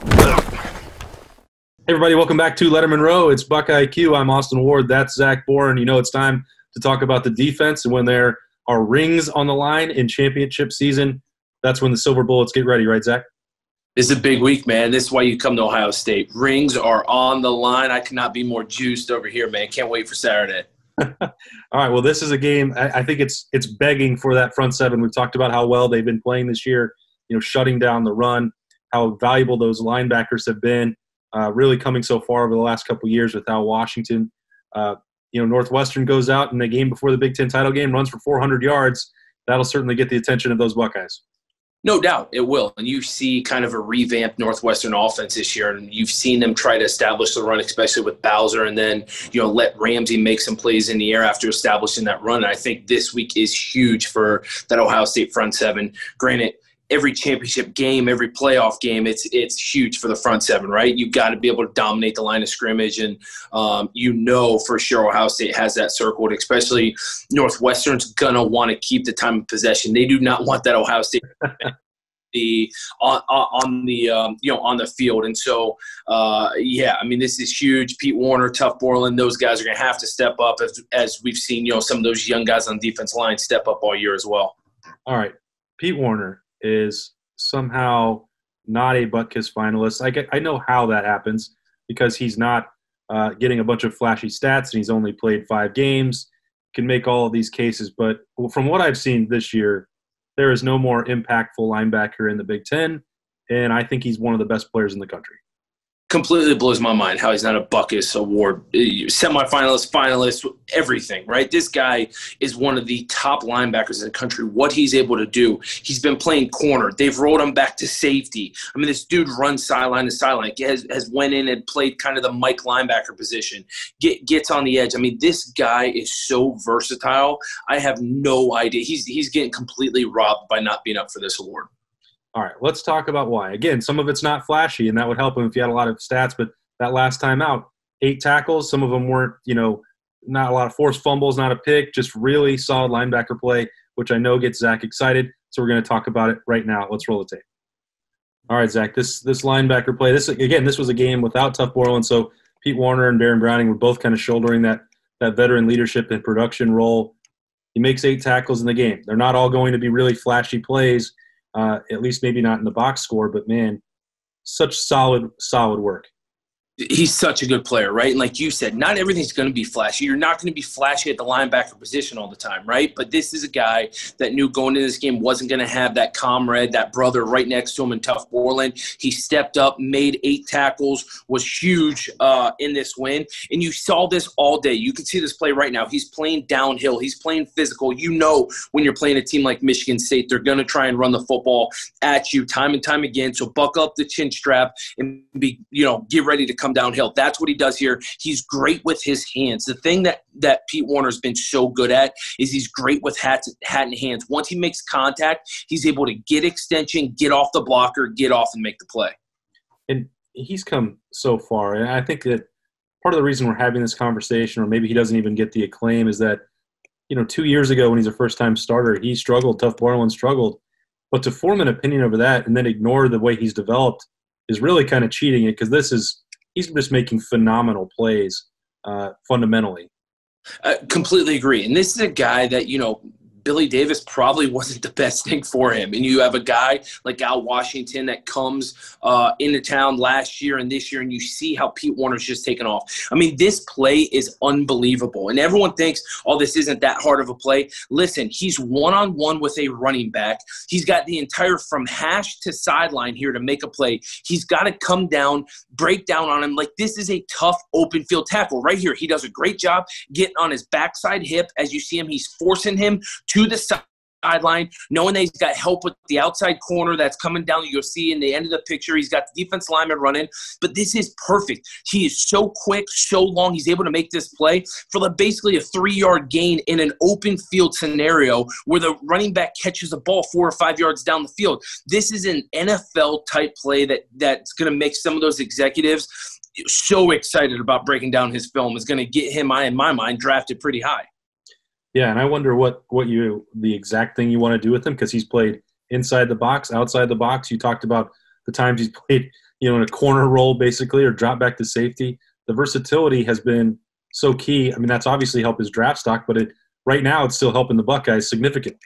Hey everybody, welcome back to Lettermen Row. It's BuckIQ. I'm Austin Ward. That's Zach Boren. You know it's time to talk about the defense, and when there are rings on the line in championship season, that's when the Silver Bullets get ready, right, Zach? This is a big week, man. This is why you come to Ohio State. Rings are on the line. I cannot be more juiced over here, man. Can't wait for Saturday. All right, well, this is a game. I think it's begging for that front seven. We've talked about how well they've been playing this year, shutting down the run, how valuable those linebackers have been. Really coming so far over the last couple of years with Al Washington. Northwestern goes out in the game before the Big Ten title game, runs for 400 yards. That'll certainly get the attention of those Buckeyes. No doubt it will. And you see kind of a revamped Northwestern offense this year, and you've seen them try to establish the run, especially with Bowser, and then, let Ramsey make some plays in the air after establishing that run. And I think this week is huge for that Ohio State front seven. Granted, every championship game, every playoff game, it's huge for the front seven, right? You've got to be able to dominate the line of scrimmage, and for sure Ohio State has that circled, especially Northwestern's going to want to keep the time of possession. They do not want that Ohio State on the field. And so, this is huge. Pete Werner, Tough Borland, those guys are going to have to step up as we've seen, some of those young guys on the defense line step up all year as well. All right, Pete Werner is somehow not a Buckeyes finalist. I know how that happens because he's not getting a bunch of flashy stats and he's only played 5 games. Can make all of these cases, but from what I've seen this year, there is no more impactful linebacker in the Big Ten, and I think he's one of the best players in the country. Completely blows my mind how he's not a Buckeyes award, semifinalist, finalist, everything, right? This guy is one of the top linebackers in the country. What he's able to do, he's been playing corner. They've rolled him back to safety. I mean, this dude runs sideline to sideline, has went in and played kind of the Mike linebacker position, gets on the edge. I mean, this guy is so versatile. I have no idea. He's getting completely robbed by not being up for this award. All right, let's talk about why. Again, some of it's not flashy, and that would help him if he had a lot of stats, but that last time out, 8 tackles, some of them weren't, not a lot of forced fumbles, not a pick, just really solid linebacker play, which I know gets Zach excited, so we're going to talk about it right now. Let's roll the tape. All right, Zach, this linebacker play, this was a game without Tough Borland, so Pete Werner and Baron Browning were both kind of shouldering that veteran leadership and production role. He makes 8 tackles in the game. They're not all going to be really flashy plays, at least maybe not in the box score, but man, such solid work. He's such a good player, right? And like you said, not everything's going to be flashy. You're not going to be flashy at the linebacker position all the time, right? But this is a guy that knew going into this game wasn't going to have that comrade, that brother right next to him in Tough Borland. He stepped up, made 8 tackles, was huge in this win. And you saw this all day. You can see this play right now. He's playing downhill. He's playing physical. When you're playing a team like Michigan State, they're going to try and run the football at you time and time again. So buckle up the chin strap and get ready to come downhill. That's what he does here. He's great with his hands. The thing that Pete Werner's been so good at is he's great with hat and hands. Once he makes contact, he's able to get extension, get off the blocker, get off and make the play. And he's come so far. And I think that part of the reason we're having this conversation, or maybe he doesn't even get the acclaim, is that 2 years ago when he's a first-time starter, he struggled. Tough Borland struggled. But to form an opinion over that and then ignore the way he's developed is really kind of cheating it, because he's just making phenomenal plays fundamentally. I completely agree. And this is a guy that, Billy Davis probably wasn't the best thing for him. And you have a guy like Al Washington that comes into town last year and this year, and you see how Pete Werner's just taken off. I mean, this play is unbelievable. And everyone thinks, this isn't that hard of a play. Listen, he's one-on-one with a running back. He's got the entire from hash to sideline here to make a play. He's got to come down, break down on him. Like, this is a tough open field tackle. Right here, he does a great job getting on his backside hip. As you see him, he's forcing him to the sideline, knowing that he's got help with the outside corner that's coming down. You'll see in the end of the picture, he's got the defense lineman running. But this is perfect. He is so quick, so long. He's able to make this play for basically a 3-yard gain in an open field scenario where the running back catches the ball 4 or 5 yards down the field. This is an NFL-type play that's going to make some of those executives so excited about breaking down his film. Is going to get him, in my mind, drafted pretty high. Yeah, and I wonder what the exact thing you want to do with him, because he's played inside the box, outside the box. You talked about the times he's played, in a corner role basically or drop back to safety. The versatility has been so key. I mean, that's obviously helped his draft stock, but right now it's still helping the Buckeyes significantly.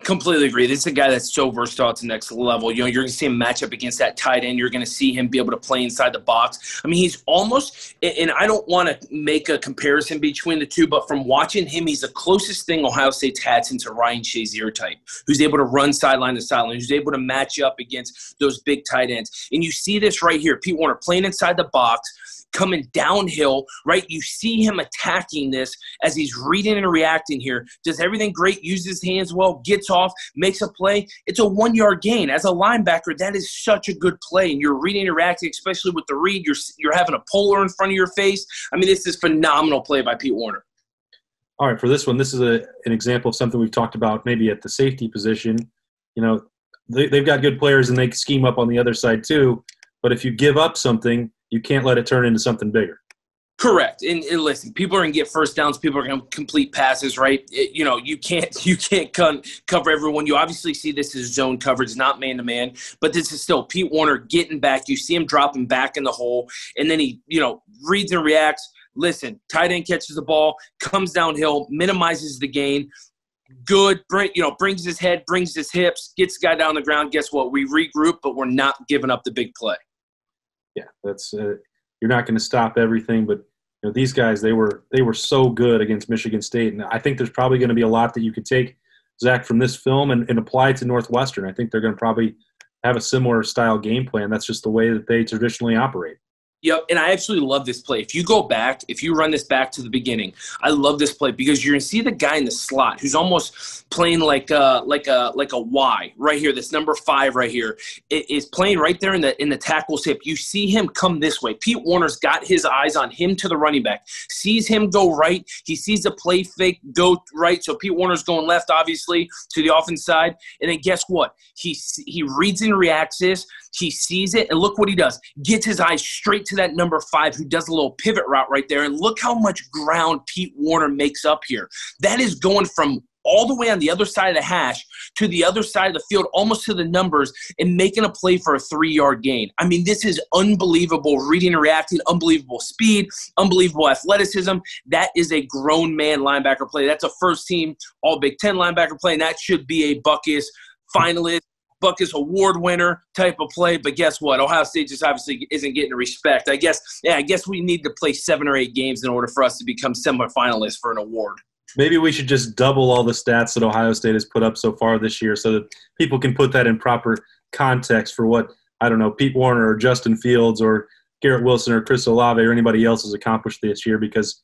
Completely agree. This is a guy that's so versatile at the next level. You're going to see him match up against that tight end. You're going to see him be able to play inside the box. I mean, he's almost, and I don't want to make a comparison between the two, but from watching him, he's the closest thing Ohio State's had since a Ryan Shazier type, who's able to run sideline to sideline, who's able to match up against those big tight ends. And you see this right here, Pete Werner playing inside the box, coming downhill, right? You see him attacking this as he's reading and reacting here. Does everything great, uses his hands well, gets off, makes a play. It's a 1-yard gain. As a linebacker, that is such a good play. And you're reading and reacting, especially with the read. You're having a polar in front of your face. I mean, this is phenomenal play by Pete Werner. All right, for this one, this is an example of something we've talked about maybe at the safety position. They've got good players and they scheme up on the other side too. But if you give up something, you can't let it turn into something bigger. Correct. And listen, people are going to get first downs. People are going to complete passes, right? You can't cover everyone. You obviously see this as zone coverage, not man-to-man. But this is still Pete Werner getting back. You see him dropping back in the hole. And then he, reads and reacts. Listen, tight end catches the ball, comes downhill, minimizes the gain. Good, brings his head, brings his hips, gets the guy down the ground. Guess what? We regroup, but we're not giving up the big play. Yeah, that's you're not going to stop everything, but these guys they were so good against Michigan State, and I think there's probably going to be a lot that you could take, Zach, from this film and apply to Northwestern. I think they're going to probably have a similar style game plan. That's just the way that they traditionally operate. Yep, and I absolutely love this play. If you go back, if you run this back to the beginning, I love this play because you're going to see the guy in the slot who's almost playing like a Y right here. This number 5 right here is playing right there in the tackle's hip. You see him come this way. Pete Werner's got his eyes on him to the running back. Sees him go right. He sees the play fake go right. So Pete Werner's going left, obviously, to the offense side. And then guess what? He reads and reacts this. He sees it, and look what he does. Gets his eyes straight to that number 5 who does a little pivot route right there, and look how much ground Pete Werner makes up here. That is going from all the way on the other side of the hash to the other side of the field, almost to the numbers, and making a play for a 3-yard gain. I mean, this is unbelievable reading and reacting, unbelievable speed, unbelievable athleticism. That is a grown man linebacker play. That's a first-team All-Big Ten linebacker play, and that should be a Buckeyes finalist, Buckeyes award winner type of play. But guess what? Ohio State just obviously isn't getting the respect. I guess we need to play 7 or 8 games in order for us to become semifinalists for an award. Maybe we should just double all the stats that Ohio State has put up so far this year so that people can put that in proper context for what, I don't know, Pete Werner or Justin Fields or Garrett Wilson or Chris Olave or anybody else has accomplished this year, because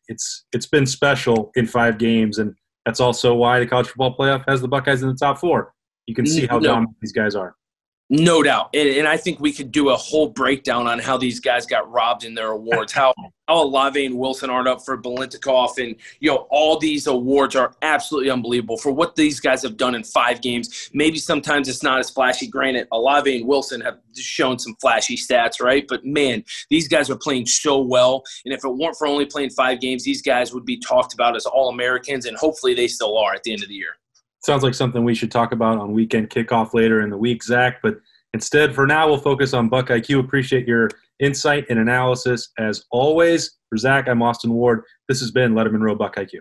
it's been special in 5 games, and that's also why the college football playoff has the Buckeyes in the top 4. You can see how dominant these guys are. No doubt. And I think we could do a whole breakdown on how these guys got robbed in their awards, how Olave and Wilson aren't up for Biletnikoff. And, all these awards are absolutely unbelievable for what these guys have done in 5 games. Maybe sometimes it's not as flashy. Granted, Olave and Wilson have shown some flashy stats, right? But, man, these guys are playing so well. And if it weren't for only playing 5 games, these guys would be talked about as All-Americans, and hopefully they still are at the end of the year. Sounds like something we should talk about on weekend kickoff later in the week, Zach. But instead, for now, we'll focus on BuckIQ. Appreciate your insight and analysis as always. For Zach, I'm Austin Ward. This has been Lettermen Row BuckIQ.